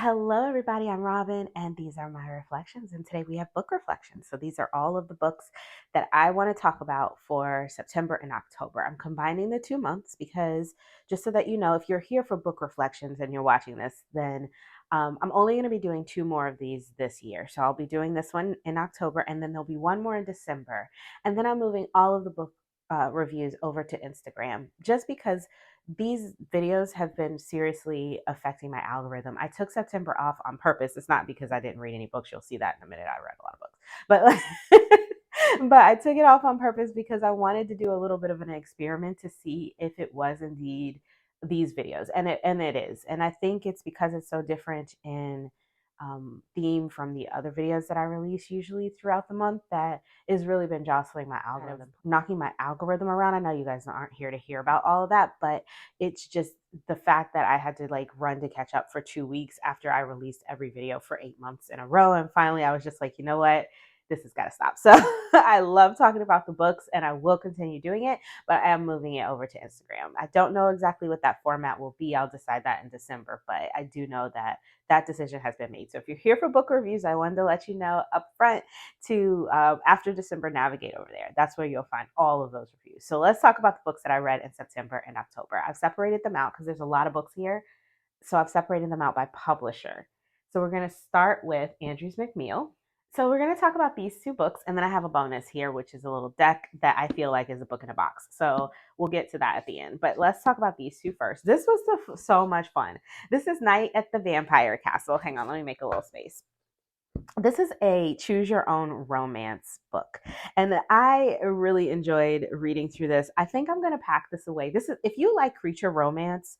Hello, everybody. I'm Robin, and these are my reflections. And today we have book reflections. So these are all of the books that I want to talk about for September and October. I'm combining the 2 months because just so that you know, if you're here for book reflections and you're watching this, then I'm only going to be doing two more of these this year. So I'll be doing this one in October, and then there'll be one more in December. And then I'm moving all of the book reviews over to Instagram just because these videos have been seriously affecting my algorithm. I took September off on purpose. It's not because I didn't read any books. You'll see that in a minute. I read a lot of books. But but I took it off on purpose because I wanted to do a little bit of an experiment to see if it was indeed these videos. And it is. And I think it's because it's so different in theme from the other videos that I release usually throughout the month that has really been jostling my algorithm, knocking my algorithm around. I know you guys aren't here to hear about all of that, but it's just the fact that I had to like run to catch up for 2 weeks after I released every video for 8 months in a row. And finally, I was just like, you know what? This has got to stop. So I love talking about the books and I will continue doing it, but I am moving it over to Instagram. I don't know exactly what that format will be. I'll decide that in December, but I do know that that decision has been made. So if you're here for book reviews, I wanted to let you know up front to after December, navigate over there. That's where you'll find all of those reviews. So let's talk about the books that I read in September and October. I've separated them out because there's a lot of books here. So I've separated them out by publisher. So we're going to start with Andrews McMeel. So we're going to talk about these two books, and then I have a bonus here, which is a little deck that I feel like is a book in a box. So we'll get to that at the end. But let's talk about these two first. This was so much fun. This is Night at the Vampire Castle. Hang on, let me make a little space. This is a choose your own romance book, and I really enjoyed reading through this. I think I'm going to pack this away. This is if you like creature romance,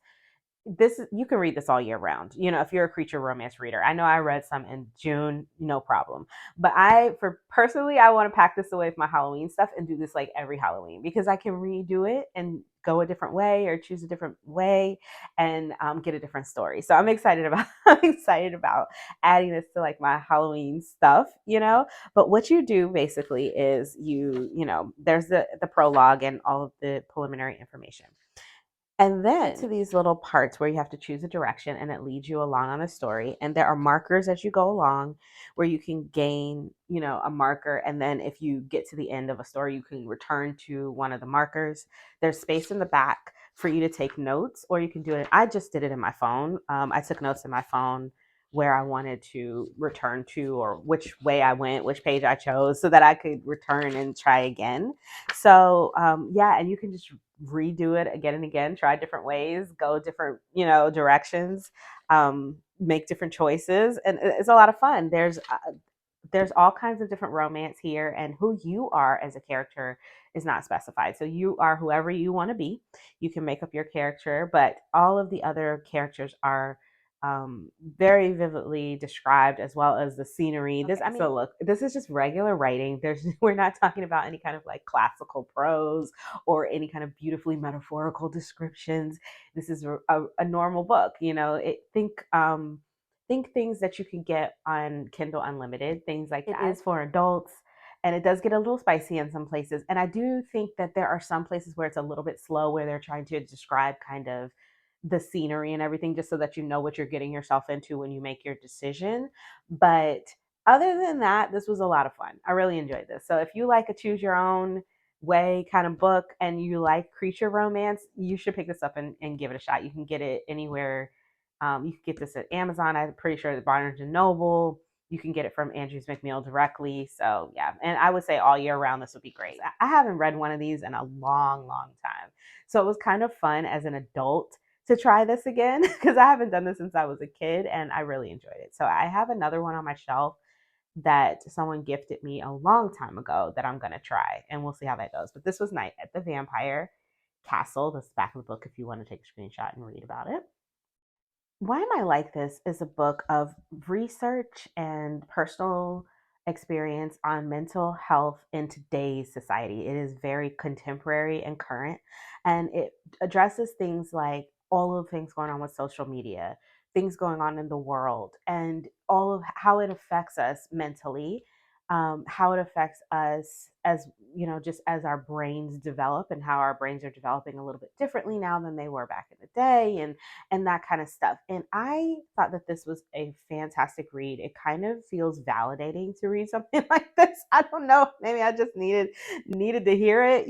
this you can read this all year round. You know, if you're a creature romance reader. I know I read some in June, no problem. But for personally, I want to pack this away with my Halloween stuff and do this like every Halloween because I can redo it and go a different way or choose a different way and get a different story. So I'm excited about I'm excited about adding this to like my Halloween stuff, you know. But what you do basically is there's the prologue and all of the preliminary information. And then to these little parts where you have to choose a direction and it leads you along on the story. And there are markers as you go along where you can gain, a marker. And then if you get to the end of a story, you can return to one of the markers. There's space in the back for you to take notes, or you can do it. I just did it in my phone. I took notes in my phone where I wanted to return to or which way I went, which page I chose so that I could return and try again. So, yeah, and you can just redo it again and again, try different ways, go different, directions, make different choices. And it's a lot of fun. There's all kinds of different romance here, and who you are as a character is not specified. So you are whoever you want to be. You can make up your character, but all of the other characters are very vividly described, as well as the scenery. So look, this is just regular writing. We're not talking about any kind of like classical prose or any kind of beautifully metaphorical descriptions. This is a normal book. Think things that you can get on Kindle Unlimited, things like that. It is for adults, and it does get a little spicy in some places. And I do think that there are some places where it's a little bit slow, where they're trying to describe kind of the scenery and everything, just so that you know what you're getting yourself into when you make your decision. But other than that, this was a lot of fun. I really enjoyed this. So if you like a choose your own way kind of book and you like creature romance, you should pick this up and give it a shot. You can get it anywhere. You can get this at Amazon. I'm pretty sure at Barnes and Noble. You can get it from Andrews McMeel directly. So yeah, and I would say all year round this would be great. I haven't read one of these in a long, long time. So it was kind of fun as an adult to try this again because I haven't done this since I was a kid and I really enjoyed it. So I have another one on my shelf that someone gifted me a long time ago that I'm going to try, and we'll see how that goes. But this was Night at the Vampire Castle. This is the back of the book if you want to take a screenshot and read about it. Why Am I Like This is a book of research and personal experience on mental health in today's society. It is very contemporary and current, and it addresses things like all of the things going on with social media, things going on in the world, and all of how it affects us mentally. how it affects us as, just as our brains develop, and how our brains are developing a little bit differently now than they were back in the day, and that kind of stuff. And I thought that this was a fantastic read. It kind of feels validating to read something like this. I don't know, maybe I just needed to hear it.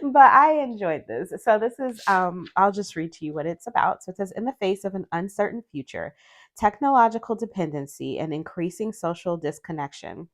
But I enjoyed this. So this is, I'll just read to you what it's about. So it says, in the face of an uncertain future, technological dependency, and increasing social disconnection,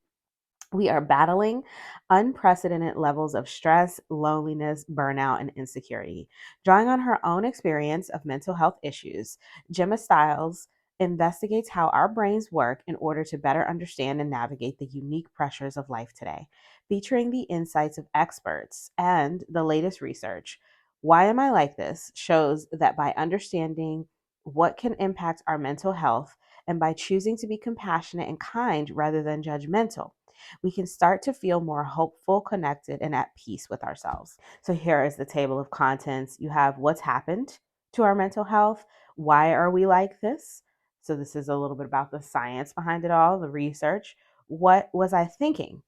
we are battling unprecedented levels of stress, loneliness, burnout, and insecurity. Drawing on her own experience of mental health issues, Gemma Stiles investigates how our brains work in order to better understand and navigate the unique pressures of life today. Featuring the insights of experts and the latest research, Why Am I Like This shows that by understanding what can impact our mental health, and by choosing to be compassionate and kind rather than judgmental, we can start to feel more hopeful, connected, and at peace with ourselves. So here is the table of contents. You have what's happened to our mental health. Why are we like this? So this is a little bit about the science behind it all, the research. What was I thinking?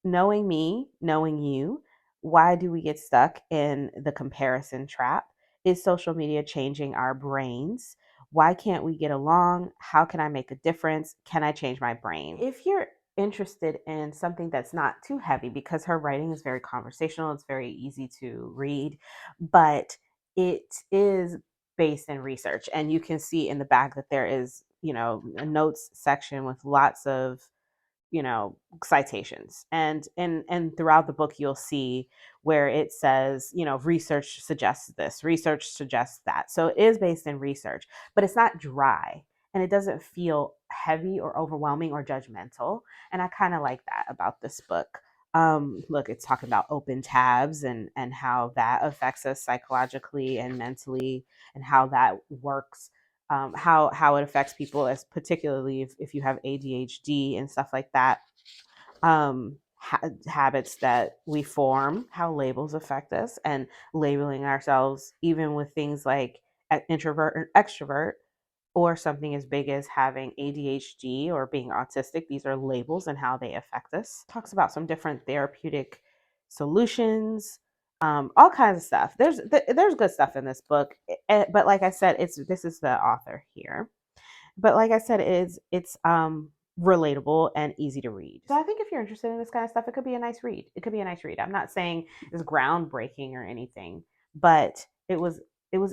Knowing me, knowing you. Why do we get stuck in the comparison trap? Is social media changing our brains? Why can't we get along? How can I make a difference? Can I change my brain? If you're interested in something that's not too heavy, because her writing is very conversational, it's very easy to read, but it is based in research. And you can see in the back that there is, a notes section with lots of, citations, and throughout the book you'll see where it says, research suggests this, research suggests that. So it is based in research, but it's not dry, and it doesn't feel heavy or overwhelming or judgmental. And I kind of like that about this book. Look, it's talking about open tabs, and how that affects us psychologically and mentally, and how that works, how it affects people, as particularly if you have ADHD and stuff like that. Habits that we form, how labels affect us, and labeling ourselves, even with things like introvert and extrovert, or something as big as having ADHD or being autistic. These are labels and how they affect us. Talks about some different therapeutic solutions, all kinds of stuff. There's good stuff in this book, but like I said, this is the author here. But like I said, it's relatable and easy to read. So I think if you're interested in this kind of stuff, it could be a nice read. It could be a nice read. I'm not saying it's groundbreaking or anything, but it was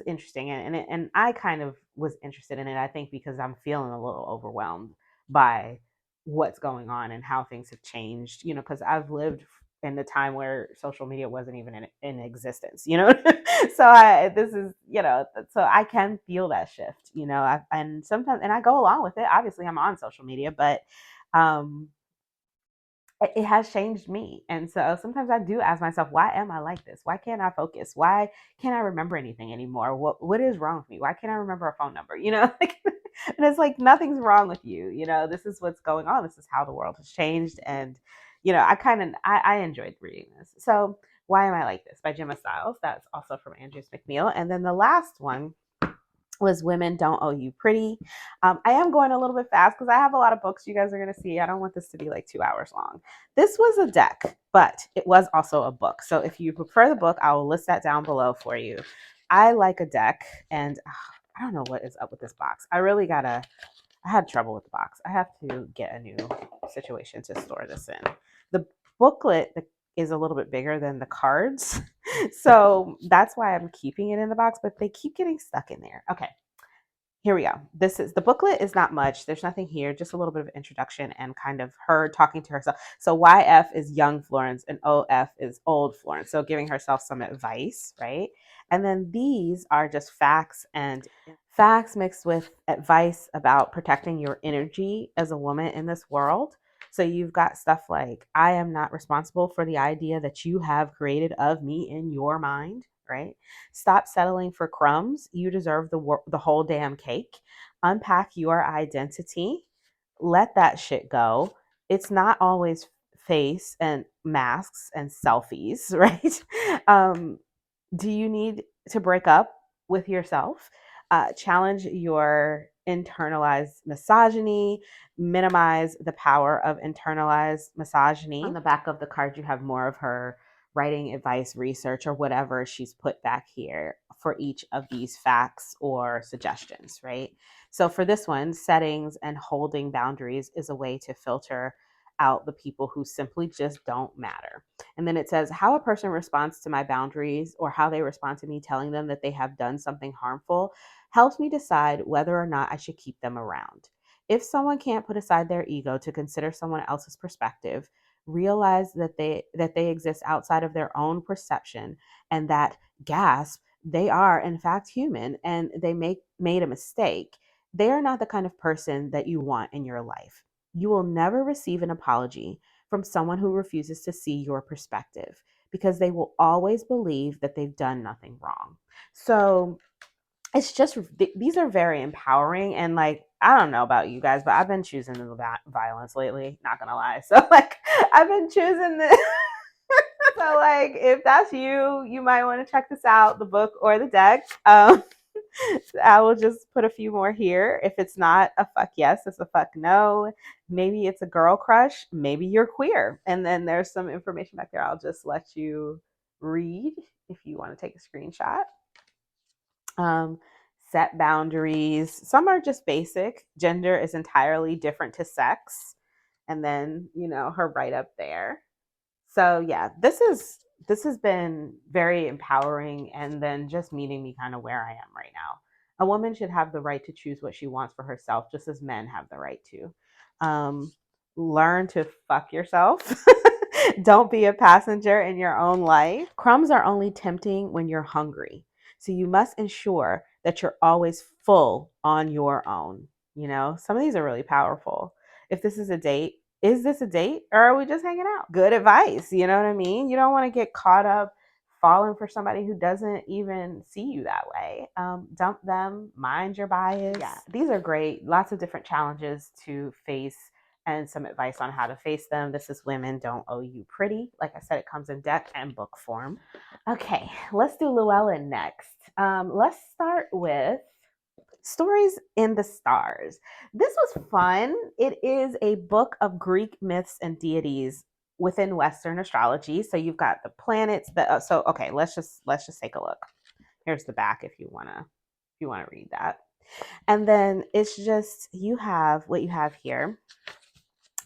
interesting, and I kind of was interested in it. I think because I'm feeling a little overwhelmed by what's going on and how things have changed. Because I've lived in the time where social media wasn't even in existence. So this is, so I can feel that shift. And sometimes, and I go along with it. Obviously, I'm on social media, but um, it has changed me. And so sometimes I do ask myself, why am I like this? Why can't I focus? Why can't I remember anything anymore? What is wrong with me? Why can't I remember a phone number? And it's like, nothing's wrong with you. This is what's going on. This is how the world has changed. And, I enjoyed reading this. So Why Am I Like This by Gemma Stiles. That's also from Andrews McNeil. And then the last one was Women Don't Owe You Pretty. I am going a little bit fast because I have a lot of books you guys are going to see. I don't want this to be like 2 hours long. This was a deck, but it was also a book. So if you prefer the book, I will list that down below for you. I like a deck, and I don't know what is up with this box. I had trouble with the box. I have to get a new situation to store this in. The booklet is a little bit bigger than the cards. So that's why I'm keeping it in the box, but they keep getting stuck in there. Okay, here we go. The booklet is not much. There's nothing here, just a little bit of introduction and kind of her talking to herself. So YF is young Florence and OF is old Florence. So giving herself some advice, right? And then these are just facts mixed with advice about protecting your energy as a woman in this world. So you've got stuff like, I am not responsible for the idea that you have created of me in your mind, right? Stop settling for crumbs. You deserve the whole damn cake. Unpack your identity. Let that shit go. It's not always face and masks and selfies, right? Do you need to break up with yourself? Challenge your internalized misogyny, minimize the power of internalized misogyny. On the back of the card, you have more of her writing advice, research, or whatever she's put back here for each of these facts or suggestions, right? So for this one, settings and holding boundaries is a way to filter out the people who simply just don't matter. And then it says how a person responds to my boundaries or how they respond to me telling them that they have done something harmful helps me decide whether or not I should keep them around. If someone can't put aside their ego to consider someone else's perspective, realize that they exist outside of their own perception, and that gasp, they are in fact human and they made a mistake. They are not the kind of person that you want in your life. You will never receive an apology from someone who refuses to see your perspective because they will always believe that they've done nothing wrong. So it's just, these are very empowering. And like, I don't know about you guys, but I've been choosing the violence lately, not gonna lie. So like, I've been choosing this. So like, if that's you, you might want to check this out, the book or the deck. I will just put a few more here. If it's not a fuck yes, it's a fuck no. Maybe it's a girl crush. Maybe you're queer. And then there's some information back there. I'll just let you read if you want to take a screenshot. Um, Set boundaries. Some are just basic. Gender is entirely different to sex. And then, her write up there. So yeah, this has been very empowering, and then just meeting me kind of where I am right now. A woman should have the right to choose what she wants for herself, just as men have the right to. Um, Learn to fuck yourself. Don't be a passenger in your own life. Crumbs are only tempting when you're hungry. So you must ensure that you're always full on your own. Some of these are really powerful. If this is a date, is this a date or are we just hanging out? Good advice. You know what I mean? You don't want to get caught up falling for somebody who doesn't even see you that way. Dump them, mind your bias. Yeah, these are great. Lots of different challenges to face and some advice on how to face them. This is Women Don't Owe You Pretty. Like I said, it comes in deck and book form. Okay, let's do Llewellyn next. Let's start with Stories in the Stars. This was fun. It is a book of Greek myths and deities within Western astrology. So you've got the planets. So okay, let's just take a look. Here's the back if you wanna read that. And then it's just you have what you have here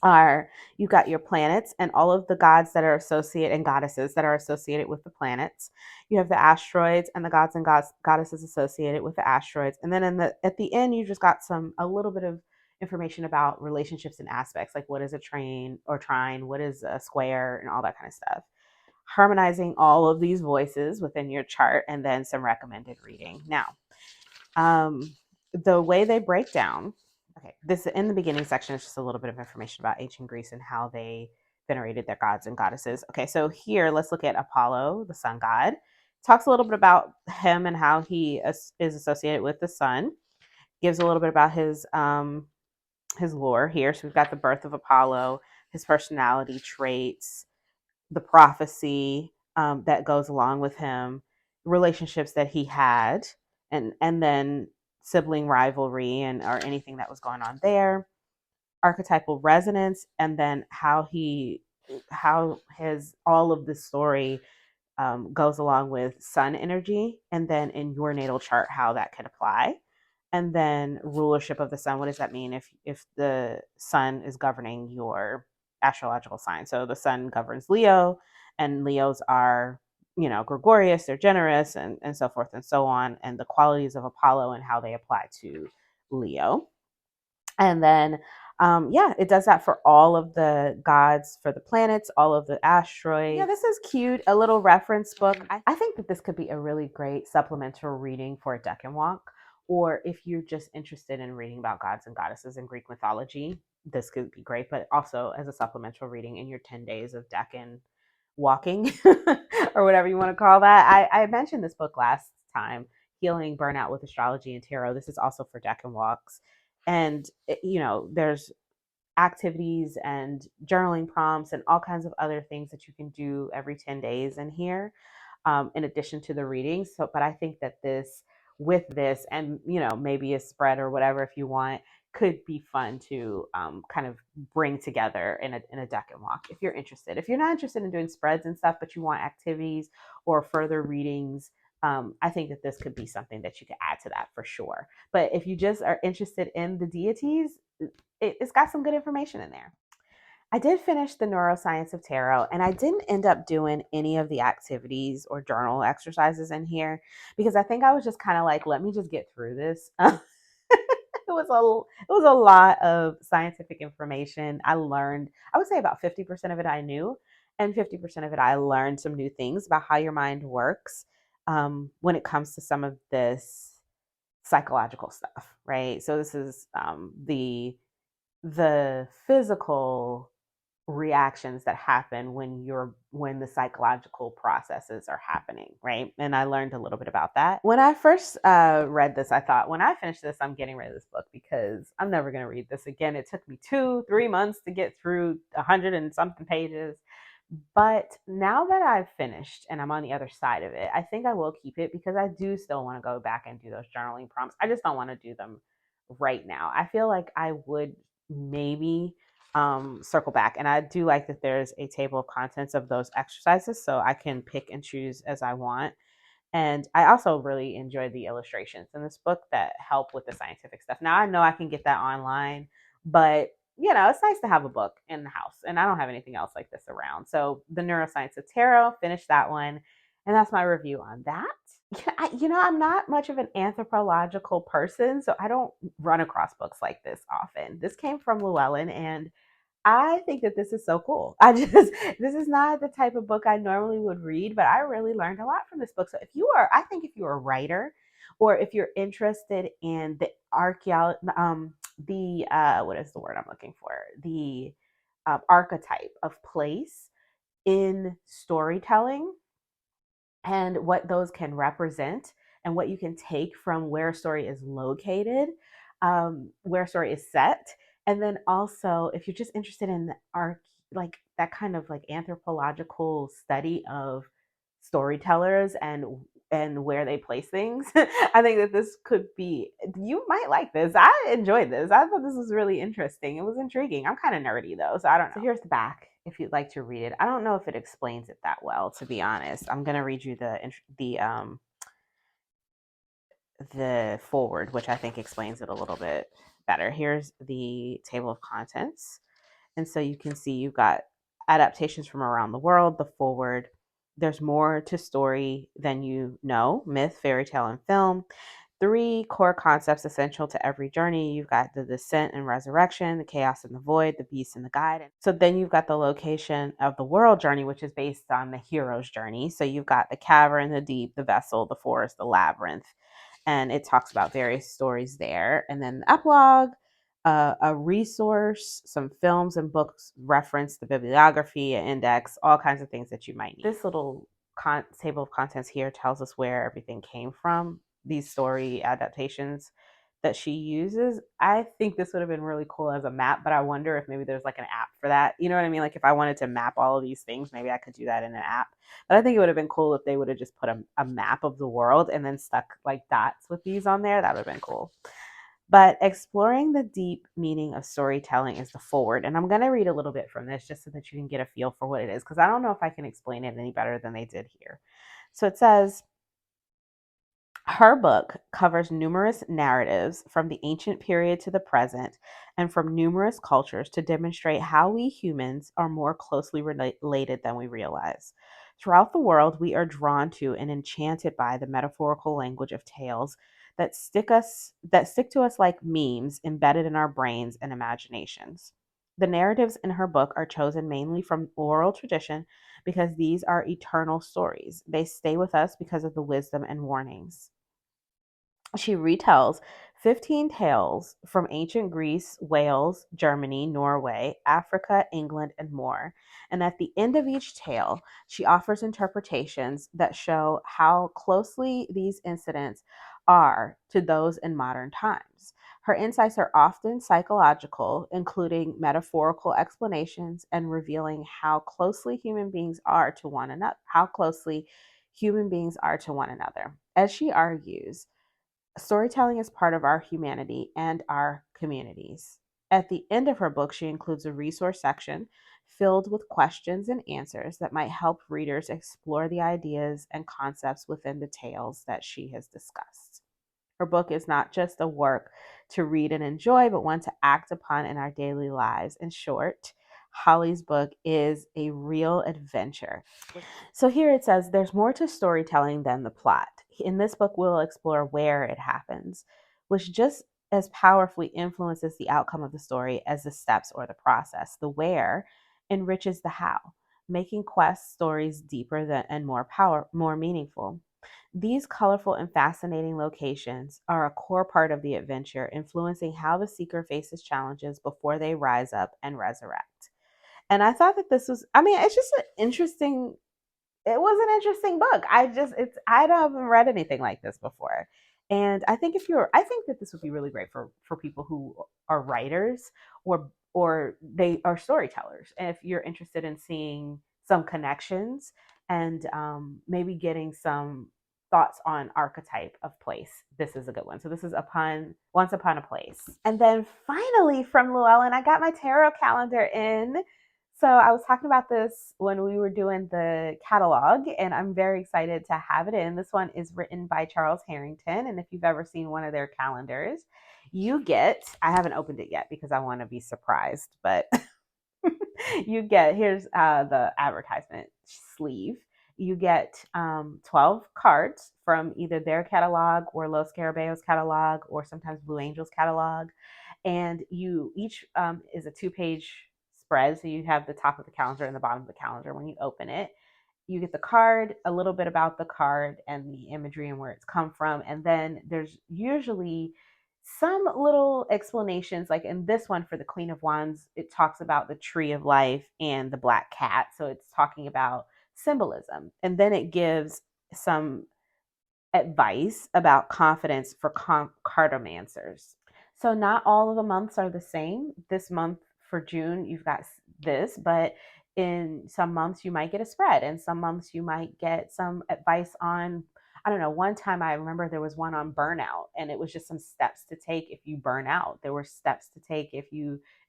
are you've got your planets and all of the gods that are associated and goddesses that are associated with the planets. You have the asteroids and the gods and goddesses associated with the asteroids. And then at the end, you just got a little bit of information about relationships and aspects, like what is a trine, what is a square, and all that kind of stuff. Harmonizing all of these voices within your chart, and then some recommended reading. Now, the way they break down. Okay, this in the beginning section is just a little bit of information about ancient Greece and how they venerated their gods and goddesses. Okay, so here let's look at Apollo, the sun god. Talks a little bit about him and how he is associated with the sun. Gives a little bit about his lore here. So we've got the birth of Apollo, his personality traits, the prophecy that goes along with him, relationships that he had, and then sibling rivalry and or anything that was going on there, archetypal resonance, and then how his all of the story goes along with sun energy, and then in your natal chart how that can apply. And then rulership of the sun, what does that mean if the sun is governing your astrological sign? So the sun governs Leo, and Leos are, gregarious, they're generous, and so forth and so on, and the qualities of Apollo and how they apply to Leo. And then it does that for all of the gods, for the planets, all of the asteroids. Yeah, this is cute. A little reference book. I think that this could be a really great supplemental reading for a Deck and Walk, or if you're just interested in reading about gods and goddesses in Greek mythology, this could be great. But also as a supplemental reading in your 10 days of Deck and Walking, or whatever you want to call that. I mentioned this book last time, Healing Burnout with Astrology and Tarot. This is also for Deck and Walks. And there's activities and journaling prompts and all kinds of other things that you can do every 10 days in here, in addition to the readings. But I think that this with this, and maybe a spread or whatever if you want, could be fun to kind of bring together in a deck and walk if you're interested. If you're not interested in doing spreads and stuff, but you want activities or further readings, I think that this could be something that you could add to that for sure. But if you just are interested in the deities, it's got some good information in there. I did finish the neuroscience of tarot, and I didn't end up doing any of the activities or journal exercises in here because I think I was just kind of like, let me just get through this. It was a lot of scientific information. I learned, I would say about 50% of it I knew, and 50% of it I learned some new things about how your mind works when it comes to some of this psychological stuff, right? So this is the physical reactions that happen when the psychological processes are happening, right? And I learned a little bit about that when I first read this. I thought, when I finish this, I'm getting rid of this book because I'm never going to read this again. It took me 2-3 months to get through 100 and something pages. But now that I've finished and I'm on the other side of it, I think I will keep it because I do still want to go back and do those journaling prompts. I just don't want to do them right now. I feel like I would maybe circle back. And I do like that there's a table of contents of those exercises so I can pick and choose as I want. And I also really enjoyed the illustrations in this book that help with the scientific stuff. Now I know I can get that online, but it's nice to have a book in the house. And I don't have anything else like this around. So the Neuroscience of Tarot, finished that one. And that's my review on that. I'm not much of an anthropological person, so I don't run across books like this often. This came from Llewellyn, and I think that this is so cool. This is not the type of book I normally would read, but I really learned a lot from this book. So I think if you're a writer, or if you're interested in the archaeology, what is the word I'm looking for? The archetype of place in storytelling, and what those can represent, and what you can take from where a story is located, where a story is set. And then also, if you're just interested in the like that kind of like anthropological study of storytellers and where they place things, I think that this could be, you might like this. I enjoyed this. I thought this was really interesting. It was intriguing. I'm kind of nerdy though, so I don't know. So here's the back if you'd like to read it. I don't know if it explains it that well, to be honest. I'm going to read you the forward, which I think explains it a little bit better. Here's the table of contents. And so you can see you've got adaptations from around the world, the forward. There's more to story than you know: myth, fairy tale, and film. 3 core concepts essential to every journey. You've got the descent and resurrection, the chaos and the void, the beast and the guide. So then you've got the location of the world journey, which is based on the hero's journey. So you've got the cavern, the deep, the vessel, the forest, the labyrinth. And it talks about various stories there. And then the epilogue, a resource, some films and books reference, the bibliography, an index, all kinds of things that you might need. This little table of contents here tells us where everything came from, these story adaptations that she uses. I think this would have been really cool as a map, but I wonder if maybe there's like an app for that. You know what I mean? Like if I wanted to map all of these things, maybe I could do that in an app. But I think it would have been cool if they would have just put a map of the world and then stuck like dots with these on there. That would have been cool. But exploring the deep meaning of storytelling is the forward. And I'm going to read a little bit from this just so that you can get a feel for what it is, because I don't know if I can explain it any better than they did here. So it says, her book covers numerous narratives from the ancient period to the present and from numerous cultures to demonstrate how we humans are more closely related than we realize. Throughout the world, we are drawn to and enchanted by the metaphorical language of tales that stick to us like memes embedded in our brains and imaginations. The narratives in her book are chosen mainly from oral tradition because these are eternal stories. They stay with us because of the wisdom and warnings. She retells 15 tales from ancient Greece, Wales, Germany, Norway, Africa, England, and more. And at the end of each tale, she offers interpretations that show how closely these incidents are to those in modern times. Her insights are often psychological, including metaphorical explanations and revealing how closely human beings are to one another. As she argues, Storytelling is part of our humanity and our communities. At the end of her book, she includes a resource section filled with questions and answers that might help readers explore the ideas and concepts within the tales that she has discussed. Her book is not just a work to read and enjoy, but one to act upon in our daily lives. In short, Holly's book is a real adventure. So here it says there's more to storytelling than the plot. In this book, we'll explore where it happens, which just as powerfully influences the outcome of the story as the steps or the process. The where enriches the how, making quest stories deeper and more meaningful. These colorful and fascinating locations are a core part of the adventure, influencing how the seeker faces challenges before they rise up and resurrect. And I thought that this was, I mean, it's just an interesting, it was an interesting book. I haven't read anything like this before. And I think that this would be really great for people who are writers or they are storytellers. And if you're interested in seeing some connections and maybe getting some thoughts on archetype of place, this is a good one. So this is Once Upon a Place. And then finally from Llewellyn, I got my tarot calendar in. So I was talking about this when we were doing the catalog, and I'm very excited to have it in. This one is written by Charles Harrington, and if you've ever seen one of their calendars, I haven't opened it yet because I want to be surprised, but here's the advertisement sleeve. You get 12 cards from either their catalog or Los Carabeos catalog or sometimes Blue Angels catalog. And each is a 2-page spread. So you have the top of the calendar and the bottom of the calendar. When you open it, you get the card, a little bit about the card and the imagery and where it's come from. And then there's usually some little explanations. Like in this one for the Queen of Wands, it talks about the tree of life and the black cat. So it's talking about symbolism. And then it gives some advice about confidence for cartomancers. So not all of the months are the same. This month for June, you've got this, but in some months you might get a spread, and some months you might get some advice on, I don't know, one time I remember there was one on burnout, and it was just some steps to take if you burn out. There were steps to take if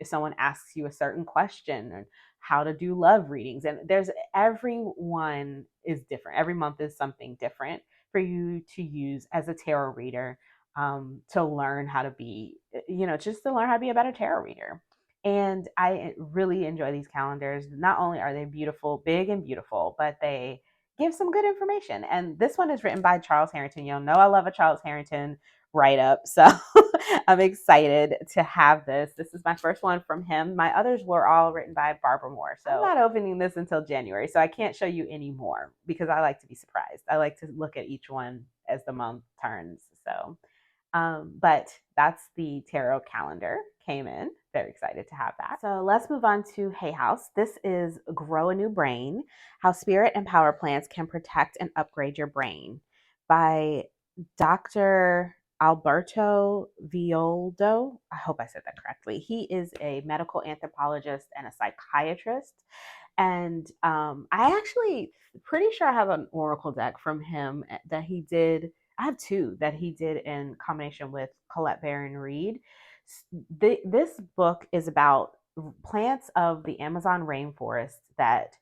someone asks you a certain question, and how to do love readings. And everyone is different. Every month is something different for you to use as a tarot reader, to learn how to be, just to learn how to be a better tarot reader. And I really enjoy these calendars. Not only are they beautiful, big and beautiful, but they give some good information. And this one is written by Charles Harrington. You'll know I love a Charles Harrington write up. So I'm excited to have this. This is my first one from him. My others were all written by Barbara Moore. So I'm not opening this until January. So I can't show you any more because I like to be surprised. I like to look at each one as the month turns. So but that's the tarot calendar came in. Very excited to have that. So let's move on to Hay House. This is Grow a New Brain, How Spirit and Power Plants Can Protect and Upgrade Your Brain by Dr. Alberto Violdo. I hope I said that correctly. He is a medical anthropologist and a psychiatrist. And I actually pretty sure I have an oracle deck from him that he did. I have two that he did in combination with Colette Baron Reed. This book is about plants of the Amazon rainforest that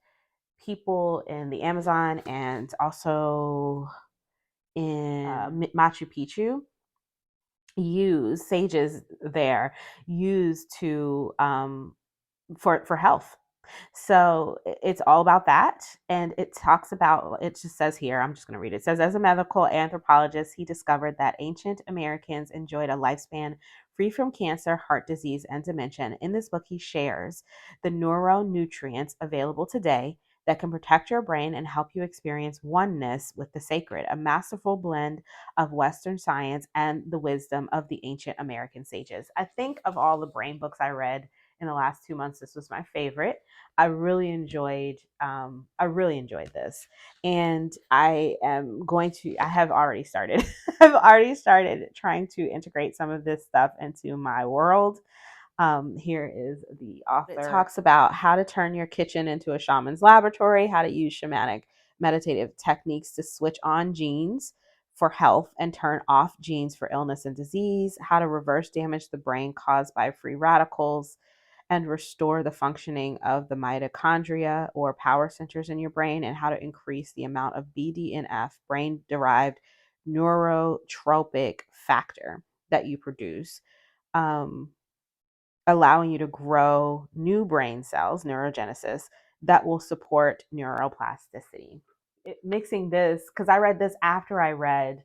people in the Amazon and also in Machu Picchu sages there use to for health. So it's all about that. And it just says here, I'm just going to read it. It says, as a medical anthropologist, he discovered that ancient Americans enjoyed a lifespan free from cancer, heart disease, and dementia. In this book, he shares the neuronutrients available today that can protect your brain and help you experience oneness with the sacred, a masterful blend of Western science and the wisdom of the ancient American sages. I think of all the brain books I read in the last 2 months, this was my favorite. I really enjoyed this. And I have already started. I've already started trying to integrate some of this stuff into my world. Here is the author. It talks about how to turn your kitchen into a shaman's laboratory, how to use shamanic meditative techniques to switch on genes for health and turn off genes for illness and disease, how to reverse damage the brain caused by free radicals, and restore the functioning of the mitochondria or power centers in your brain, and how to increase the amount of BDNF, brain derived neurotropic factor, that you produce, um, allowing you to grow new brain cells, neurogenesis, that will support neuroplasticity. Mixing this, because I read this after I read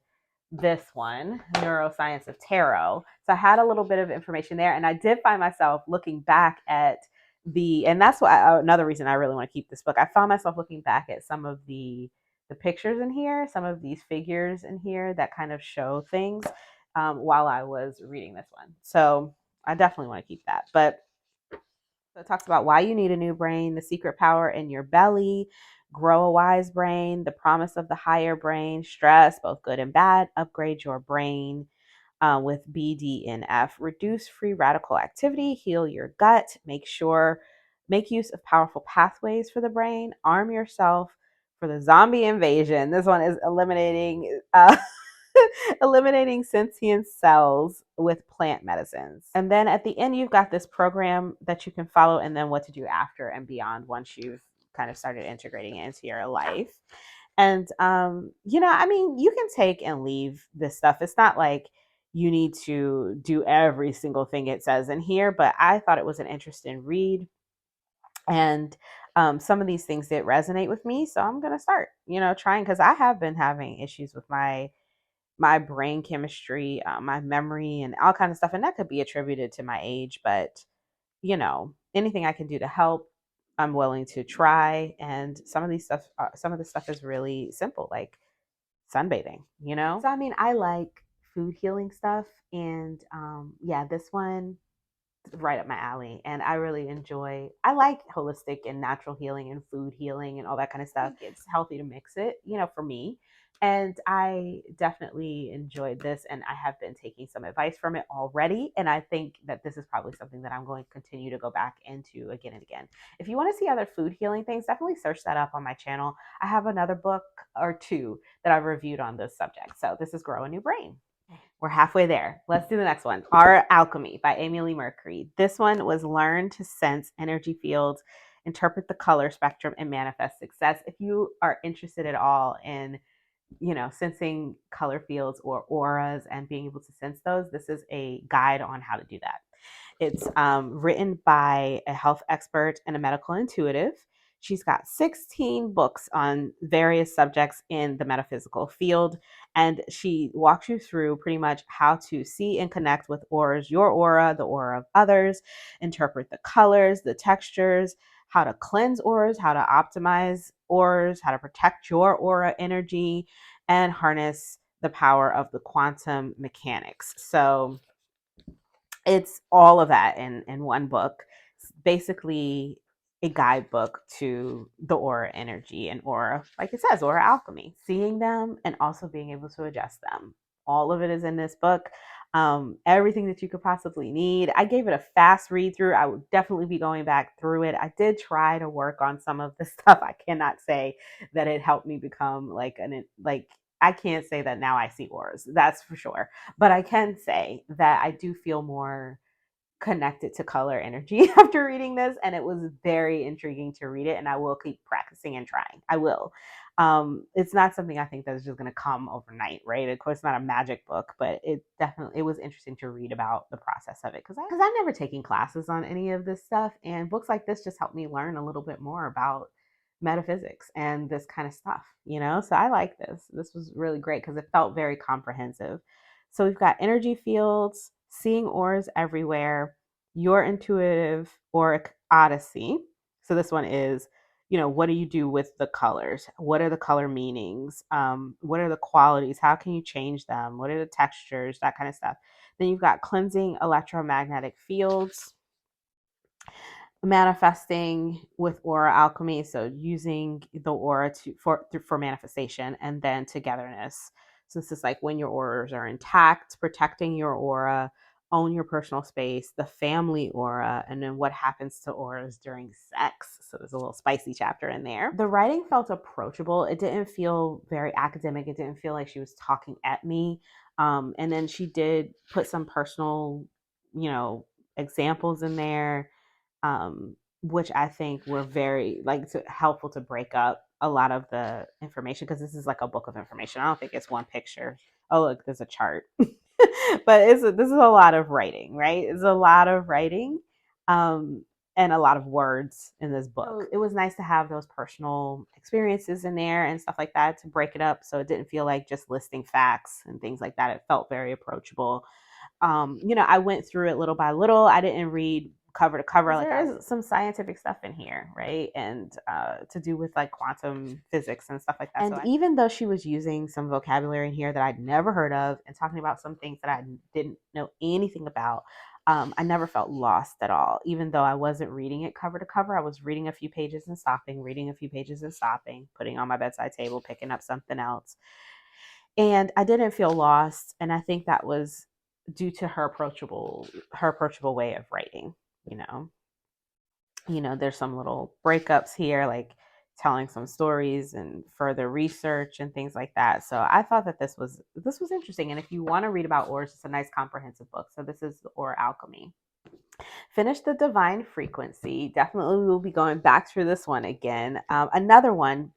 this one, Neuroscience of Tarot. So I had a little bit of information there, and I did find myself looking back at and that's why another reason I really want to keep this book. I found myself looking back at some of the pictures in here, some of these figures in here that kind of show things while I was reading this one. So I definitely want to keep that. But so it talks about why you need a new brain, the secret power in your belly, grow a wise brain, the promise of the higher brain, stress, both good and bad, upgrade your brain with BDNF, reduce free radical activity, heal your gut, make use of powerful pathways for the brain, arm yourself for the zombie invasion. This one is eliminating eliminating sentient cells with plant medicines. And then at the end, you've got this program that you can follow, and then what to do after and beyond once you've kind of started integrating it into your life. And, I mean, you can take and leave this stuff. It's not like you need to do every single thing it says in here, but I thought it was an interesting read. And some of these things did resonate with me. So I'm going to start, trying, because I have been having issues with my brain chemistry, my memory, and all kinds of stuff. And that could be attributed to my age, but anything I can do to help, I'm willing to try. And some of the stuff is really simple, like sunbathing. So I mean, I like food healing stuff, and yeah, this one right up my alley. And I like holistic and natural healing and food healing and all that kind of stuff. It's healthy to mix it, for me. And I definitely enjoyed this, and I have been taking some advice from it already. And I think that this is probably something that I'm going to continue to go back into again and again. If you want to see other food healing things, definitely search that up on my channel. I have another book or two that I've reviewed on this subject. So this is Grow a New Brain. We're halfway there. Let's do the next one. Our Alchemy by Amy Lee Mercury. This one was learn to sense energy fields, interpret the color spectrum, and manifest success. If you are interested at all in, sensing color fields or auras and being able to sense those, this is a guide on how to do that. It's written by a health expert and a medical intuitive. She's got 16 books on various subjects in the metaphysical field, and she walks you through pretty much how to see and connect with auras, your aura, the aura of others, interpret the colors, the textures, how to cleanse auras, how to optimize auras, how to protect your aura energy, and harness the power of the quantum mechanics. So it's all of that in one book. It's basically a guidebook to the aura energy and aura, like it says, aura alchemy, seeing them and also being able to adjust them. All of it is in this book. Everything that you could possibly need. I gave it a fast read through. I would definitely be going back through it. I did try to work on some of the stuff. I cannot say that it helped me become I can't say that now I see auras. That's for sure. But I can say that I do feel more connected to color energy after reading this, and it was very intriguing to read it, and I will keep practicing and trying. I will. It's not something I think that's just going to come overnight, right? Of course, it's not a magic book, but it was interesting to read about the process of it, because I've never taken classes on any of this stuff, and books like this just helped me learn a little bit more about metaphysics and this kind of stuff. So I like this was really great because it felt very comprehensive. So we've got energy fields, seeing auras everywhere, your intuitive auric odyssey. So this one is, what do you do with the colors? What are the color meanings? What are the qualities? How can you change them? What are the textures? That kind of stuff. Then you've got cleansing electromagnetic fields, manifesting with aura alchemy, so using the aura for manifestation, and then togetherness. So this is like when your auras are intact, protecting your aura, own your personal space, the family aura, and then what happens to auras during sex. So there's a little spicy chapter in there. The writing felt approachable. It didn't feel very academic. It didn't feel like she was talking at me. And then she did put some personal, examples in there, which I think were very helpful to break up a lot of the information, because this is like a book of information. I don't think it's one picture. Oh, look, there's a chart. But this is a lot of writing, right? It's a lot of writing, um, and a lot of words in this book. So it was nice to have those personal experiences in there and stuff like that to break it up, so it didn't feel like just listing facts and things like that. It felt very approachable. I went through it little by little. I didn't read cover to cover. Like, there's some scientific stuff in here, right? And to do with like quantum physics and stuff like that. And so even though she was using some vocabulary in here that I'd never heard of and talking about some things that I didn't know anything about, I never felt lost at all. Even though I wasn't reading it cover to cover, I was reading a few pages and stopping, reading a few pages and stopping, putting on my bedside table, picking up something else. And I didn't feel lost. And I think that was due to her approachable way of writing. There's some little breakups here, like telling some stories and further research and things like that. So I thought that this was interesting. And if you want to read about auras, it's a nice comprehensive book. So this is the Aura Alchemy. Finish the Divine Frequency. Definitely we'll be going back through this one again. Another one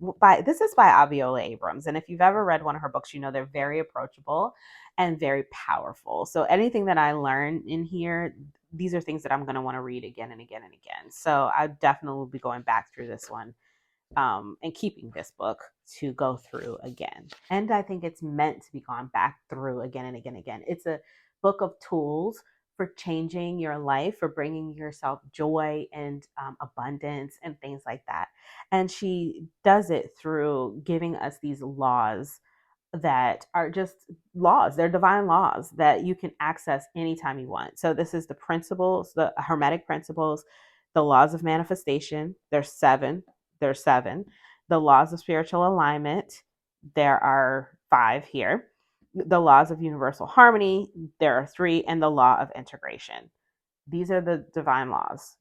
this is by Aviola Abrams. And if you've ever read one of her books, they're very approachable and very powerful. So anything that I learn in here, these are things that I'm going to want to read again and again and again. So I definitely will be going back through this one, and keeping this book to go through again. And I think it's meant to be gone back through again and again and again. It's a book of tools for changing your life, for bringing yourself joy and abundance and things like that. And she does it through giving us these laws that are just laws. They're divine laws that you can access anytime you want. So this is the principles, the Hermetic principles, the laws of manifestation. There's seven. The laws of spiritual alignment. There are 5 here. The laws of universal harmony. There are 3, and the law of integration. These are the divine laws,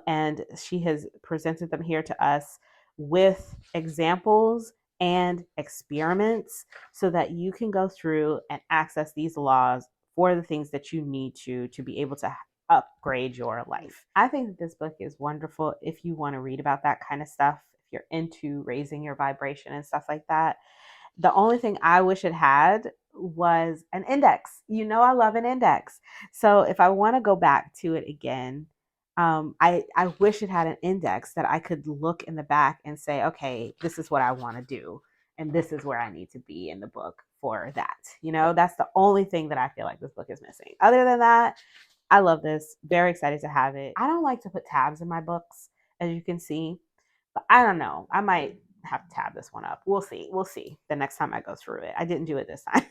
and she has presented them here to us with examples and experiments so that you can go through and access these laws for the things that you need to be able to upgrade your life. I think that this book is wonderful if you want to read about that kind of stuff, if you're into raising your vibration and stuff like that. The only thing I wish it had was an index. I love an index. So if I want to go back to it again, I wish it had an index that I could look in the back and say, okay, this is what I want to do. And this is where I need to be in the book for that. That's the only thing that I feel like this book is missing. Other than that, I love this. Very excited to have it. I don't like to put tabs in my books, as you can see, but I don't know. I might have to tab this one up. We'll see. The next time I go through it. I didn't do it this time.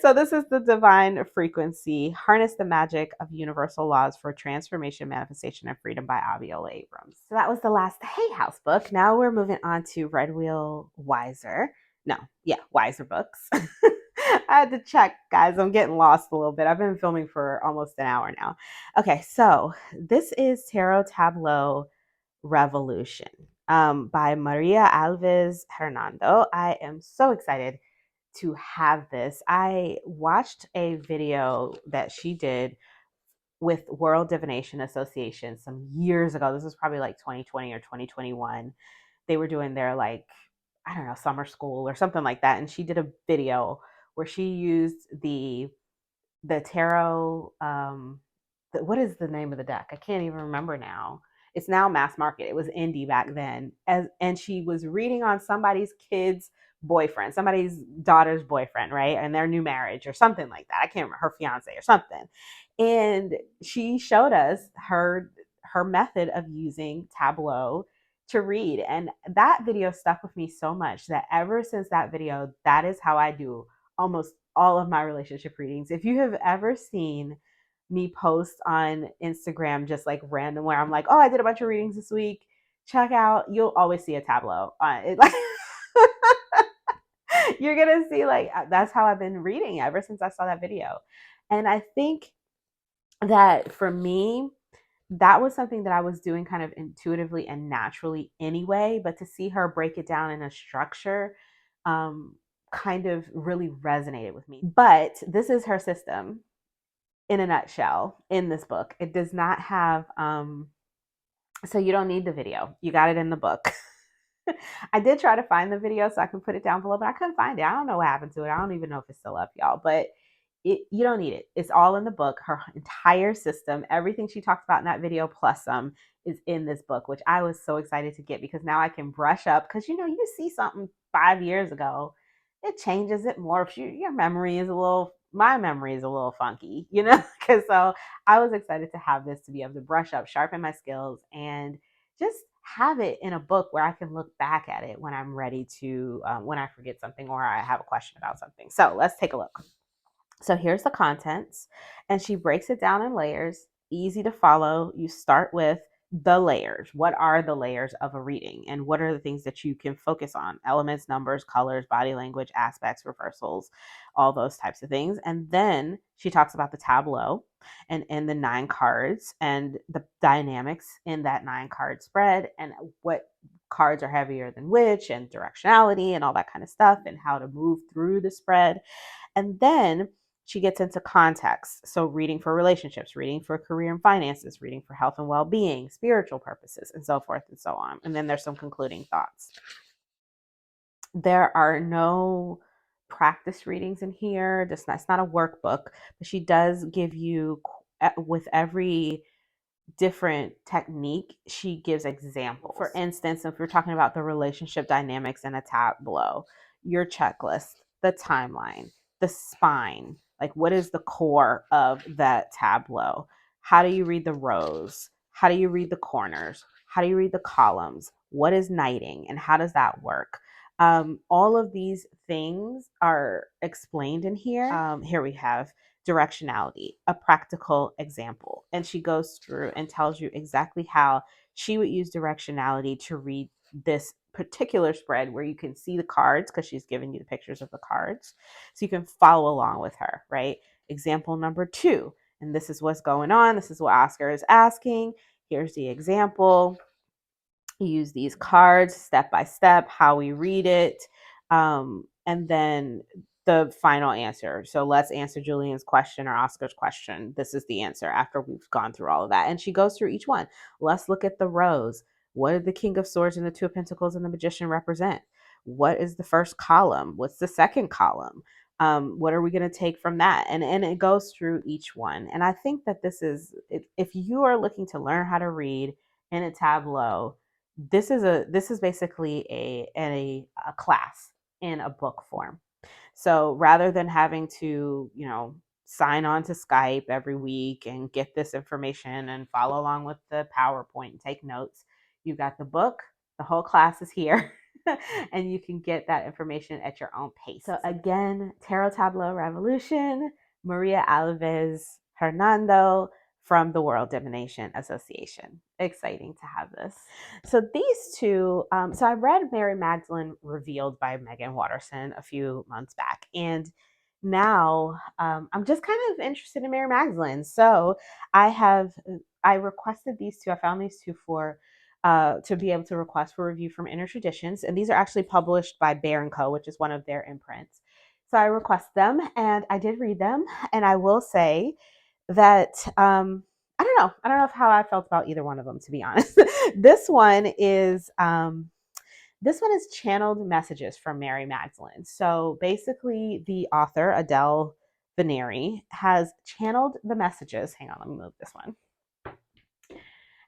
So this is the Divine Frequency. Harness the magic of universal laws for transformation, manifestation, and freedom by Aviola Abrams. So that was the last Hay House book. Now we're moving on to Red Wheel Wiser. Wiser books. I had to check, guys. I'm getting lost a little bit. I've been filming for almost an hour now. Okay, so this is Tarot Tableau Revolution, by Maria Alves Hernando. I am so excited to have this. I watched a video that she did with World Divination Association some years ago. This was probably like 2020 or 2021. They were doing their I don't know, summer school or something like that. And she did a video where she used the tarot, what is the name of the deck? I can't even remember now. It's now mass market. It was indie back then. And she was reading on somebody's kid's boyfriend, somebody's daughter's boyfriend, right? And their new marriage or something like that. I can't remember, her fiance or something. And she showed us her method of using Tableau to read. And that video stuck with me so much that ever since that video, that is how I do almost all of my relationship readings. If you have ever seen me post on Instagram just like random where I'm like, oh, I did a bunch of readings this week, check out, you'll always see a tableau on it. Like you're gonna see, like, that's how I've been reading ever since I saw that video. And I think that for me, that was something that I was doing kind of intuitively and naturally anyway, but to see her break it down in a structure um, kind of really resonated with me. But this is her system in a nutshell in this book. It does not have, so you don't need the video, you got it in the book. I did try to find the video so I can put it down below, but I couldn't find it. I don't know what happened to it. I don't even know if it's still up, y'all. But you don't need it. It's all in the book. Her entire system, everything she talked about in that video plus some is in this book, which I was so excited to get because now I can brush up. Because you see something 5 years ago, it changes, it morphs. Your memory is my memory is a little funky, because so I was excited to have this to be able to brush up, sharpen my skills, and just have it in a book where I can look back at it when I'm ready to, when I forget something or I have a question about something. So let's take a look. So here's the contents, and she breaks it down in layers, easy to follow. You start with the layers. What are the layers of a reading, and what are the things that you can focus on? Elements, numbers, colors, body language, aspects, reversals, all those types of things. And then she talks about the tableau and the 9 cards and the dynamics in that 9 card spread and what cards are heavier than which and directionality and all that kind of stuff and how to move through the spread. And then she gets into context. So, reading for relationships, reading for career and finances, reading for health and well being, spiritual purposes, and so forth and so on. And then there's some concluding thoughts. There are no practice readings in here. It's not a workbook, but she does give you, with every different technique, she gives examples. For instance, if you're talking about the relationship dynamics in a tableau, your checklist, the timeline, the spine, like what is the core of that tableau? How do you read the rows? How do you read the corners? How do you read the columns? What is knighting and how does that work? All of these things are explained in here. Here we have directionality, a practical example. And she goes through and tells you exactly how she would use directionality to read this particular spread where you can see the cards because she's giving you the pictures of the cards. So you can follow along with her, right? Example number 2. And this is what's going on. This is what Oscar is asking. Here's the example. You use these cards step by step, how we read it, and then the final answer. So let's answer Julian's question or Oscar's question. This is the answer after we've gone through all of that. And she goes through each one. Let's look at the rows. What did the King of Swords and the Two of Pentacles and the Magician represent? What is the first column? What's the second column? What are we going to take from that? And it goes through each one. And I think that this is, if you are looking to learn how to read in a tableau, this is basically a class in a book form. So rather than having to, sign on to Skype every week and get this information and follow along with the PowerPoint and take notes, you've got the book, the whole class is here, and you can get that information at your own pace. So again, Tarot Tableau Revolution, Maria Alves Hernando, from the World Divination Association. Exciting to have this. So these two, so I read Mary Magdalene Revealed by Megan Watterson a few months back. And now I'm just kind of interested in Mary Magdalene. So I requested these two. I found these two for to be able to request for review from Inner Traditions. And these are actually published by Bear & Co., which is one of their imprints. So I requested them and I did read them. And I will say that I don't know. I don't know how I felt about either one of them, to be honest. This one is channeled messages from Mary Magdalene. So basically, the author Adele Veneri has channeled the messages. Hang on, let me move this one.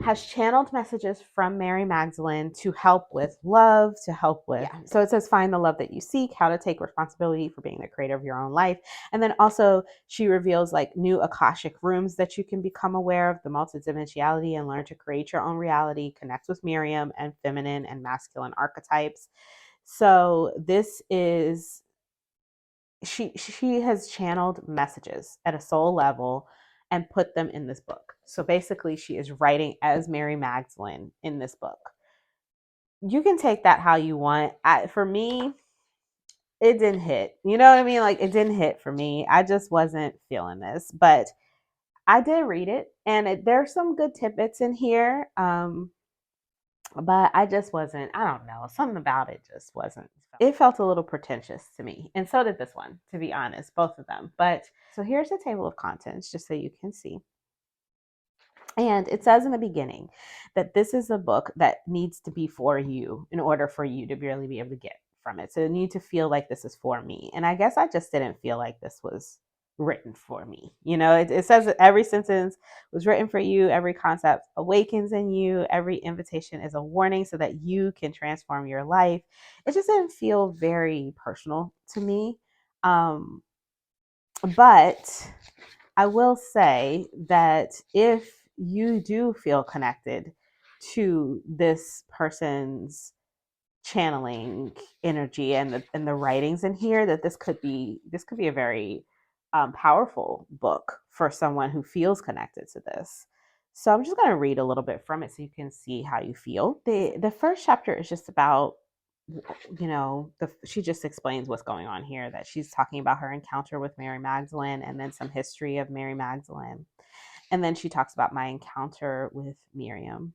Has channeled messages from Mary Magdalene to help with love, to help with, so it says find the love that you seek, how to take responsibility for being the creator of your own life. And then also she reveals like new Akashic rooms that you can become aware of, the multidimensionality, and learn to create your own reality, connects with Miriam and feminine and masculine archetypes. So this is, she has channeled messages at a soul level and put them in this book. So basically, she is writing as Mary Magdalene in this book. You can take that how you want. For me, it didn't hit. You know what I mean? Like it didn't hit for me. I just wasn't feeling this, but I did read it, and there's some good tidbits in here. But I just wasn't. I don't know. Something about it just wasn't. It felt a little pretentious to me, and so did this one. To be honest, both of them. But so here's the table of contents, just so you can see. And it says in the beginning that this is a book that needs to be for you in order for you to really be able to get from it. So you need to feel like this is for me. And I guess I just didn't feel like this was written for me. You know, it says that every sentence was written for you, every concept awakens in you, every invitation is a warning so that you can transform your life. It just didn't feel very personal to me. But I will say that if you do feel connected to this person's channeling energy and the writings in here, that this could be a very powerful book for someone who feels connected to this. So I'm just going to read a little bit from it so you can see how you feel. The first chapter is just about, she just explains what's going on here, that she's talking about her encounter with Mary Magdalene and then some history of Mary Magdalene. And then she talks about my encounter with Miriam.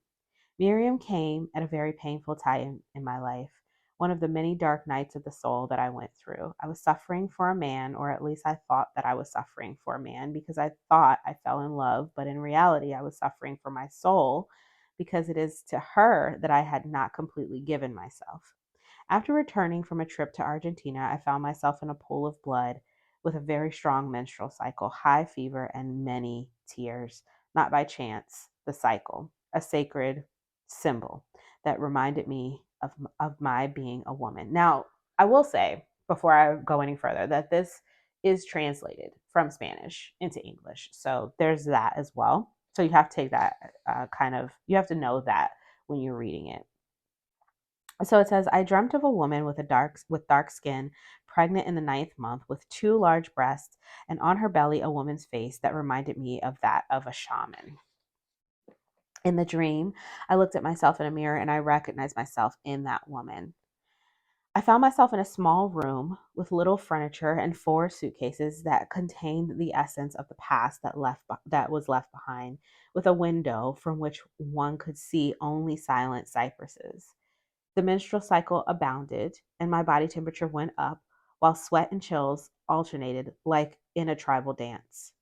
Miriam came at a very painful time in my life, one of the many dark nights of the soul that I went through. I was suffering for a man, or at least I thought that I was suffering for a man because I thought I fell in love, but in reality, I was suffering for my soul because it is to her that I had not completely given myself. After returning from a trip to Argentina, I found myself in a pool of blood with a very strong menstrual cycle, high fever, and many tears. Not by chance, the cycle, a sacred symbol that reminded me of my being a woman. Now, I will say, before I go any further, that this is translated from Spanish into English. So there's that as well. So you have to take that you have to know that when you're reading it. So it says, I dreamt of a woman with dark skin, pregnant in the ninth month, with two large breasts, and on her belly a woman's face that reminded me of that of a shaman. In the dream, I looked at myself in a mirror and I recognized myself in that woman. I found myself in a small room with little furniture and four suitcases that contained the essence of the past that was left behind, with a window from which one could see only silent cypresses. The menstrual cycle abounded, and my body temperature went up, while sweat and chills alternated like in a tribal dance.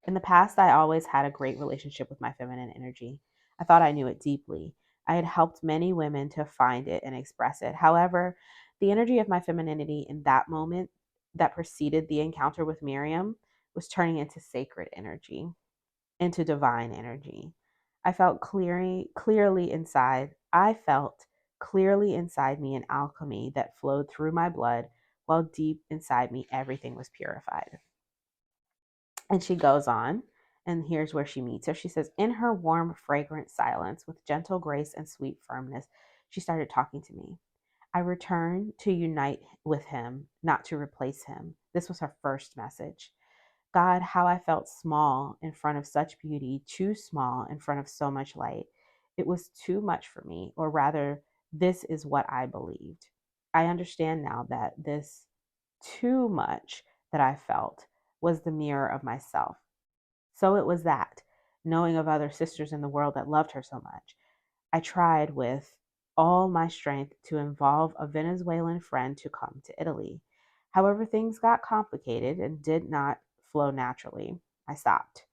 In the past, I always had a great relationship with my feminine energy. I thought I knew it deeply. I had helped many women to find it and express it. However, the energy of my femininity in that moment that preceded the encounter with Miriam was turning into sacred energy, into divine energy. I felt clearly inside. I felt clearly inside me an alchemy that flowed through my blood, while deep inside me everything was purified. And she goes on, and here's where she meets her. She says, in her warm, fragrant silence, with gentle grace and sweet firmness, she started talking to me. I returned to unite with him, not to replace him. This was her first message. God, how I felt small in front of such beauty, too small in front of so much light. It was too much for me, or rather, this is what I believed. I understand now that this too much that I felt was the mirror of myself. So it was that, knowing of other sisters in the world that loved her so much. I tried with all my strength to involve a Venezuelan friend to come to Italy. However, things got complicated and did not flow naturally. I stopped.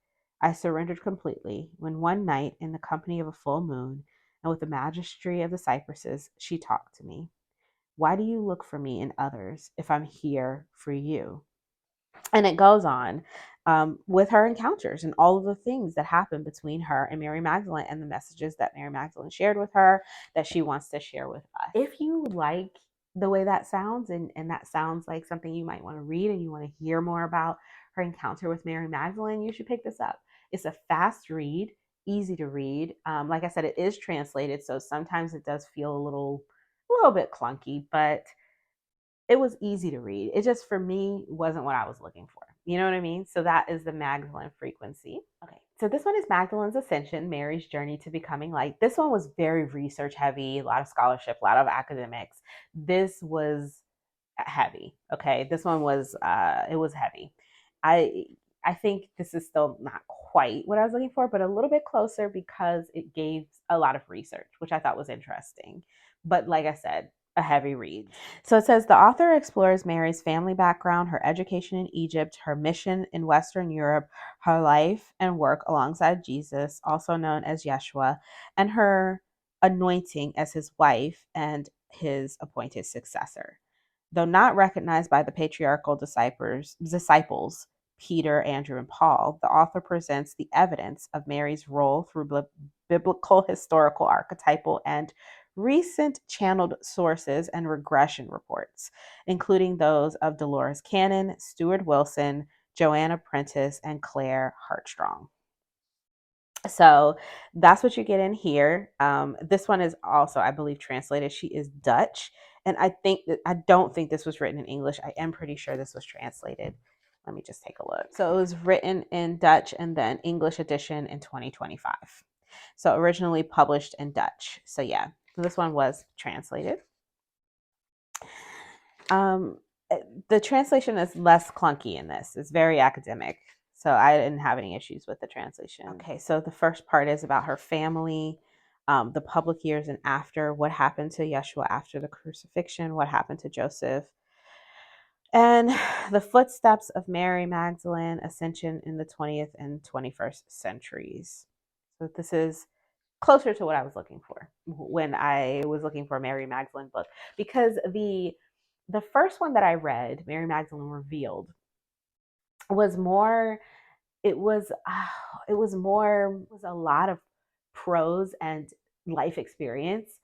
I surrendered completely when one night, in the company of a full moon and with the majesty of the cypresses, she talked to me. Why do you look for me in others if I'm here for you? And it goes on with her encounters and all of the things that happened between her and Mary Magdalene and the messages that Mary Magdalene shared with her that she wants to share with us. If you like the way that sounds, and that sounds like something you might want to read and you want to hear more about her encounter with Mary Magdalene, you should pick this up. It's a fast read, easy to read. Like I said, it is translated, so sometimes it does feel a little bit clunky, but it was easy to read. It just, for me, wasn't what I was looking for. You know what I mean? So that is the Magdalene frequency. Okay, so this one is Magdalene's Ascension, Mary's Journey to Becoming Light. This one was very research heavy, a lot of scholarship, a lot of academics. This was heavy. Okay, this one was it was heavy. I I think this is still not quite what I was looking for, but a little bit closer because it gave a lot of research, which I thought was interesting. But like I said, a heavy read. So it says the author explores Mary's family background, her education in Egypt, her mission in Western Europe, her life and work alongside Jesus, also known as Yeshua, and her anointing as his wife and his appointed successor. Though not recognized by the patriarchal disciples, Peter, Andrew, and Paul, the author presents the evidence of Mary's role through biblical, historical, archetypal, and recent channeled sources and regression reports, including those of Dolores Cannon, Stuart Wilson, Joanna Prentice, and Claire Hartstrong. So that's what you get in here. This one is also, I believe, translated. She is Dutch, and I don't think this was written in English. I am pretty sure this was translated. Let me just take a look. So it was written in Dutch and then English edition in 2025. So originally published in Dutch. So yeah, this one was translated. Um, the translation is less clunky in this. It's very academic. So I didn't have any issues with the translation. Okay, so the first part is about her family, the public years and after, what happened to Yeshua after the crucifixion, what happened to Joseph, and the footsteps of Mary Magdalene, ascension in the 20th and 21st centuries. So this is closer to what I was looking for when I was looking for a Mary Magdalene book, because the first one that I read, Mary Magdalene Revealed, was more. It was it was more was a lot of prose and life experience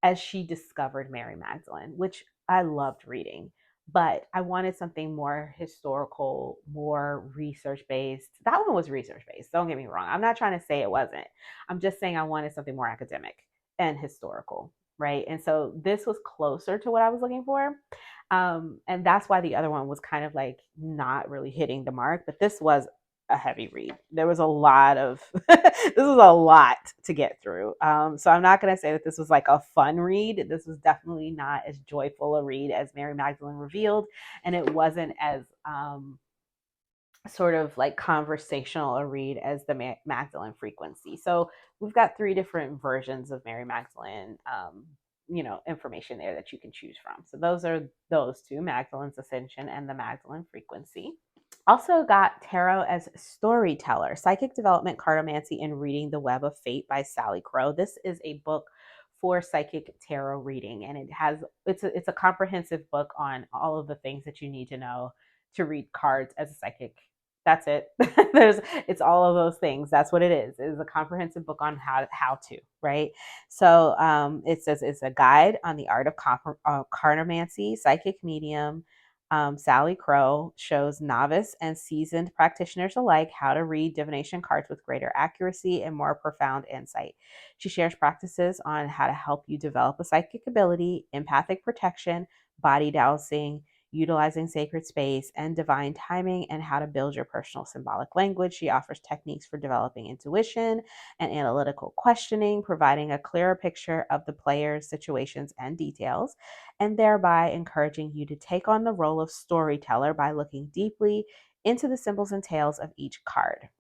as she discovered Mary Magdalene, which I loved reading. But I wanted something more historical, more research based. That one was research based. Don't get me wrong. I'm not trying to say it wasn't. I'm just saying I wanted something more academic and historical, right? And so this was closer to what I was looking for. And that's why the other one was kind of like not really hitting the mark. But this was a heavy read. There was a lot of this was a lot to get through. So I'm not going to say that this was like a fun read. This was definitely not as joyful a read as Mary Magdalene Revealed, and it wasn't as sort of like conversational a read as the Magdalene Frequency. So we've got three different versions of Mary Magdalene. Information there that you can choose from. So those are those two, Magdalene's Ascension and the Magdalene Frequency. Also got Tarot as Storyteller, Psychic Development, Cartomancy, and Reading the Web of Fate by Sally Crow. This is a book for psychic tarot reading, and it's a comprehensive book on all of the things that you need to know to read cards as a psychic. That's it. It's all of those things. That's what it is. It is a comprehensive book on how to, right? So it says it's a guide on the art of cartomancy, psychic medium. Sally Crow shows novice and seasoned practitioners alike how to read divination cards with greater accuracy and more profound insight. She shares practices on how to help you develop a psychic ability, empathic protection, body dowsing, utilizing sacred space and divine timing, and how to build your personal symbolic language. She offers techniques for developing intuition and analytical questioning, providing a clearer picture of the players, situations, and details, and thereby encouraging you to take on the role of storyteller by looking deeply into the symbols and tales of each card.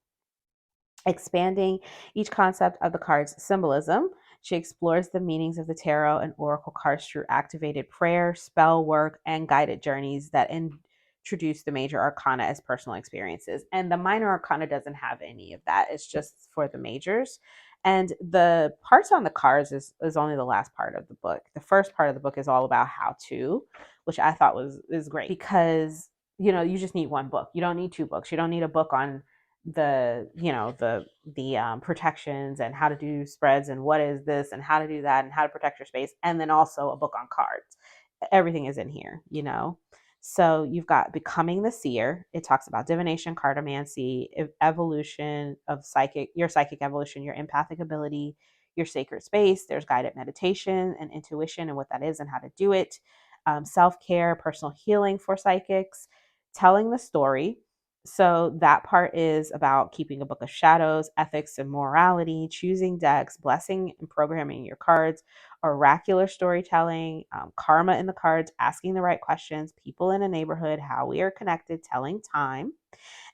Expanding each concept of the card's symbolism, she explores the meanings of the tarot and oracle cards through activated prayer, spell work, and guided journeys that introduce the major arcana as personal experiences. And the minor arcana doesn't have any of that. It's just for the majors. And the parts on the cards is only the last part of the book. The first part of the book is all about how to, which I thought is great because you just need one book. You don't need two books. You don't need a book on the protections and how to do spreads and what is this and how to do that and how to protect your space, and then also a book on cards. Everything is in here. So you've got Becoming the Seer. It talks about divination, cartomancy, evolution of your psychic evolution, your empathic ability, your sacred space. There's guided meditation and intuition and what that is and how to do it. Self-care, personal healing for psychics, telling the story, So that part is about keeping a book of shadows, ethics and morality, choosing decks, blessing and programming your cards, oracular storytelling, karma in the cards, asking the right questions, people in a neighborhood, how we are connected, telling time,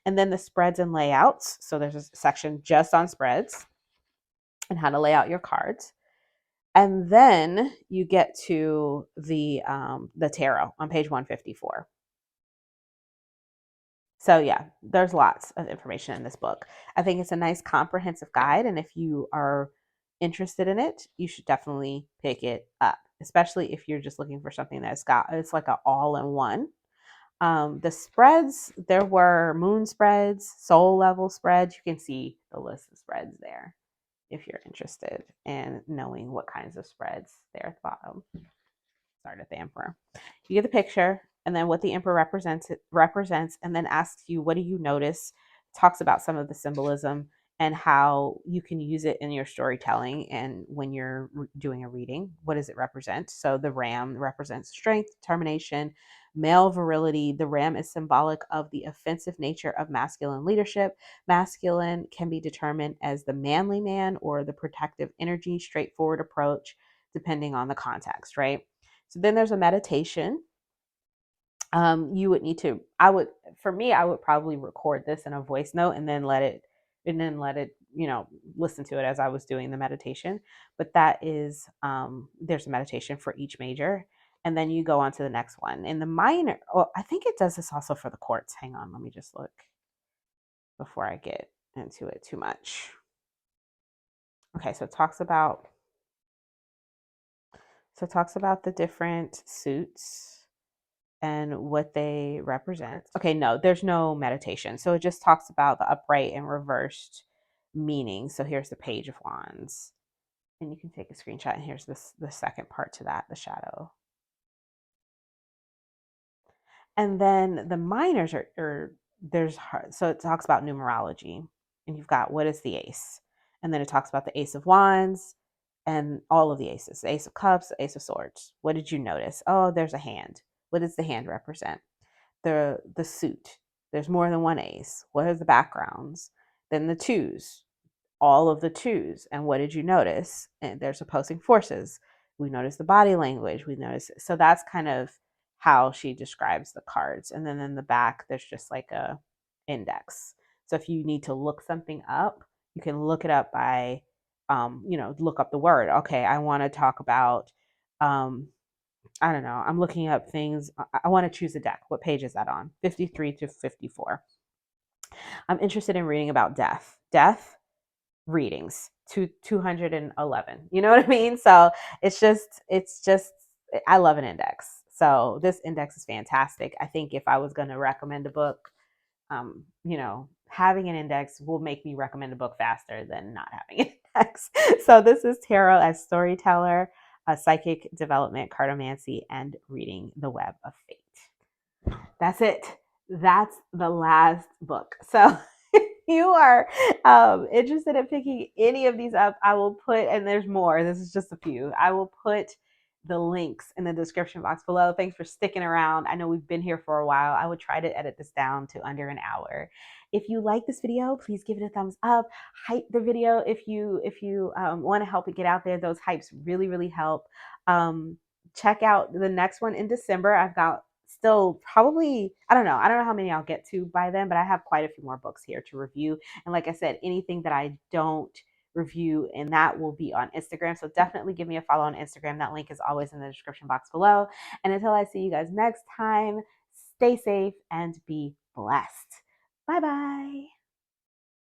and then the spreads and layouts. So there's a section just on spreads and how to lay out your cards. And then you get to the tarot on page 154. So yeah, there's lots of information in this book. I think it's a nice comprehensive guide, and if you are interested in it, you should definitely pick it up, especially if you're just looking for something that's got it's like an all-in-one. The spreads, there were moon spreads, soul level spreads. You can see the list of spreads there if you're interested in knowing what kinds of spreads there at the bottom. Start at the emperor. You get the picture, and then what the emperor represents, and then asks you, what do you notice? Talks about some of the symbolism and how you can use it in your storytelling and when you're doing a reading. What does it represent? So the ram represents strength, determination, male virility. The ram is symbolic of the offensive nature of masculine leadership. Masculine can be determined as the manly man or the protective energy, straightforward approach, depending on the context, right? So then there's a meditation. You would need to, for me, I would probably record this in a voice note and then let it, listen to it as I was doing the meditation. But that is, there's a meditation for each major. And then you go on to the next one. In the minor, well, I think it does this also for the courts. Hang on, let me just look before I get into it too much. Okay, so it talks about the different suits and what they represent. Okay, no, there's no meditation. So it just talks about the upright and reversed meaning. So here's the Page of Wands. And you can take a screenshot, and here's the second part to that, the shadow. And then the minors so it talks about numerology. And you've got, what is the ace? And then it talks about the Ace of Wands and all of the aces, the Ace of Cups, the Ace of Swords. What did you notice? Oh, there's a hand. What does the hand represent? The suit. There's more than one ace. What are the backgrounds? Then the twos, all of the twos. And what did you notice? And there's opposing forces. We notice the body language. We notice, so that's kind of how she describes the cards. And then in the back, there's just like a index. So if you need to look something up, you can look it up by, look up the word. Okay, I want to talk about, I don't know. I'm looking up things. I want to choose a deck. What page is that on? 53 to 54. I'm interested in reading about death. Death readings to 211. You know what I mean? So it's just I love an index. So this index is fantastic. I think if I was going to recommend a book, having an index will make me recommend a book faster than not having an index. So this is Tarot as Storyteller, Psychic Development, Cartomancy, and Reading the Web of Fate. That's it. That's the last book. So if you are interested in picking any of these up, I will put, and there's more, this is just a few, I will put the links in the description box below. Thanks for sticking around. I know we've been here for a while. I would try to edit this down to under an hour. If you like this video, please give it a thumbs up. Hype the video if you want to help it get out there. Those hypes really help. Check out the next one in December. I've got still probably, I don't know how many I'll get to by then, but I have quite a few more books here to review. And like I said, anything that I don't review, and that will be on Instagram. So definitely give me a follow on Instagram. That link is always in the description box below. And until I see you guys next time, stay safe and be blessed. Bye bye.